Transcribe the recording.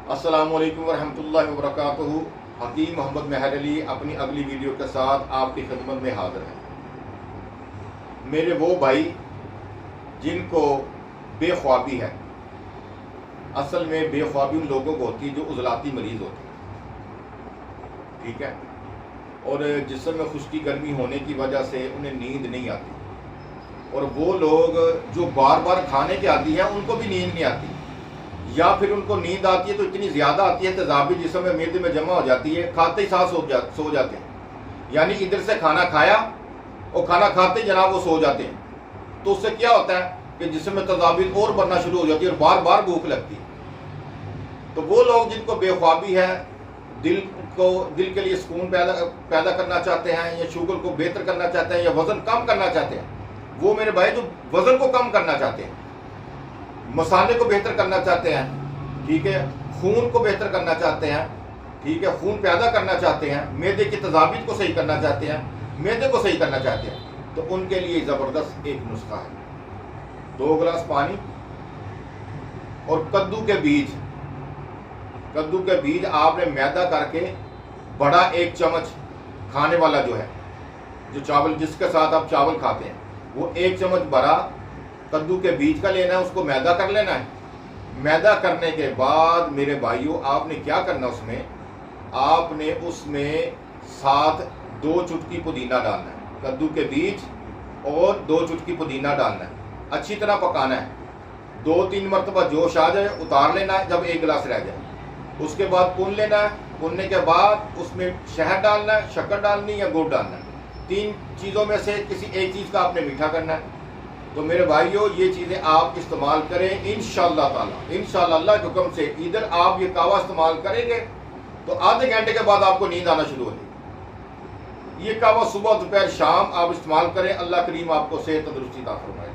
अस्सलामुअलैकुम वरहमतुल्लाहि वबरकातुहू। हकीम मोहम्मद मेहर अली अपनी अगली वीडियो के साथ आपकी खिदमत में हाजिर हैं। मेरे वो भाई जिनको बेख्वाबी है, असल में बेख्वाबी उन लोगों को होती है जो उजलाती मरीज़ होते हैं, ठीक है, और जिस्म में खुश्की गर्मी होने की वजह से उन्हें नींद नहीं आती, और वो लोग जो बार बार खाने के आदी हैं उनको भी नींद नहीं आती, या फिर उनको नींद आती है तो इतनी ज़्यादा आती है तेज़ाबी जिस्म में मैदे में जमा हो जाती है, खाते ही साथ सो जाते हैं। यानी इधर से खाना खाया और खाना खाते ही जनाब वो सो जाते हैं। तो उससे क्या होता है कि जिस्म में तेज़ाबी और बढ़ना शुरू हो जाती है और बार बार भूख लगती है। तो वो लोग जिनको बेख्वाबी है, दिल के लिए सुकून पैदा करना चाहते हैं, या शुगर को बेहतर करना चाहते हैं, या वज़न कम करना चाहते हैं, वो मेरे भाई जो वज़न को कम करना चाहते हैं, मसाले को बेहतर करना चाहते हैं, ठीक है, खून को बेहतर करना चाहते हैं, ठीक है, खून पैदा करना चाहते हैं, मैदे की तज़ाबीत को सही करना चाहते हैं, मैदे को सही करना चाहते हैं, तो उनके लिए ज़बरदस्त एक नुस्खा है। 2 गिलास पानी और कद्दू के बीज आपने मैदा करके बड़ा 1 चम्मच खाने वाला जो है, जो चावल जिसके साथ आप चावल खाते हैं, वो 1 चम्मच बड़ा कद्दू के बीज का लेना है, उसको मैदा कर लेना है। मैदा करने के बाद मेरे भाइयों आपने क्या करना, आपने उसमें साथ 2 चुटकी पुदीना डालना है, कद्दू के बीज और 2 चुटकी पुदीना डालना है। अच्छी तरह पकाना है, 2-3 मरतबा जोश आ जाए उतार लेना है, जब 1 गिलास रह जाए उसके बाद भून लेना है। भूनने के बाद उसमें शहद डालना है, शक्कर डालनी या गुड़ डालना है। 3 चीज़ों में से किसी एक चीज़ का आपने मीठा करना है। तो मेरे भाइयों ये चीज़ें आप इस्तेमाल करें इंशाअल्लाह ताला, इंशाअल्लाह अल्लाह के हुक्म से। इधर आप ये कावा इस्तेमाल करेंगे तो आधे घंटे के बाद आपको नींद आना शुरू हो जाएगी। ये कावा सुबह दोपहर शाम आप इस्तेमाल करें। अल्लाह करीम आपको सेहत तंदुरुस्ती अता फरमाए।